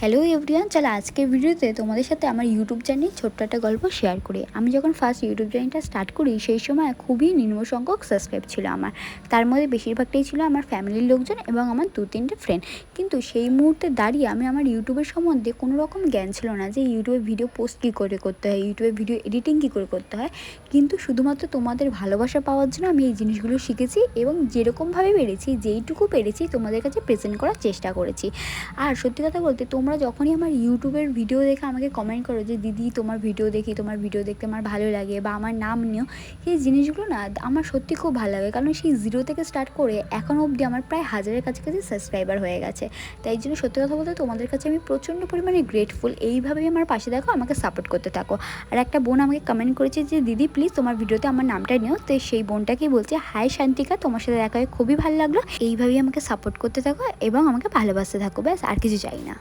Hello everyone, চলো আজকের ভিডিওতে তোমাদের সাথে আমার ইউটিউব চ্যানেল ছোট্ট একটা গল্প শেয়ার করি। আমি যখন ফার্স্ট ইউটিউব চ্যানেলটা স্টার্ট করি সেই সময় খুবই নিম্ন সংখ্যক সাবস্ক্রাইব ছিল আমার। তার মধ্যে বেশিরভাগটাই ছিল আমার ফ্যামিলির লোকজন এবং আমার 2-3টে ফ্রেন্ড। কিন্তু সেই মুহূর্তে দাঁড়িয়ে আমি আমার ইউটিউবের সম্বন্ধে কোনো রকম জ্ঞান ছিল না যে ইউটিউবে ভিডিও পোস্ট কী করে করতে হয়, ইউটিউবে ভিডিও এডিটিং কী করে করতে হয়। কিন্তু শুধুমাত্র তোমাদের ভালোবাসা পাওয়ার জন্য আমি এই জিনিসগুলো শিখেছি এবং যেরকমভাবে পেরেছি, যেইটুকু পেরেছি তোমাদের কাছে প্রেজেন্ট করার চেষ্টা করেছি। আর সত্যি কথা বলতে তোমরা যখনই আমার ইউটিউবের ভিডিও দেখে আমাকে কমেন্ট করো যে দিদি তোমার ভিডিও দেখি, তোমার ভিডিও দেখতে আমার ভালো লাগে বা আমার নাম নিও, এই জিনিসগুলো না আমার সত্যি খুব ভালো লাগে। কারণ সেই 0 থেকে স্টার্ট করে এখনও অবধি আমার প্রায় 1000-এর কাছাকাছি সাবস্ক্রাইবার হয়ে গেছে। তাই জন্য সত্যি কথা বলতে তোমাদের কাছে আমি প্রচণ্ড পরিমাণে গ্রেটফুল। এইভাবেই আমার পাশে দেখো, আমাকে সাপোর্ট করতে থাকো। আর একটা বোন আমাকে কমেন্ট করেছে যে দিদি প্লিজ তোমার ভিডিওতে আমার নামটা নিও। তো সেই বোনটাকেই বলছে, হাই শান্তিকা, তোমার সাথে দেখা হয়ে খুবই ভালো লাগলো। এইভাবেই আমাকে সাপোর্ট করতে থাকো এবং আমাকে ভালোবাসতে থাকো, ব্যাস আর কিছু চাই না।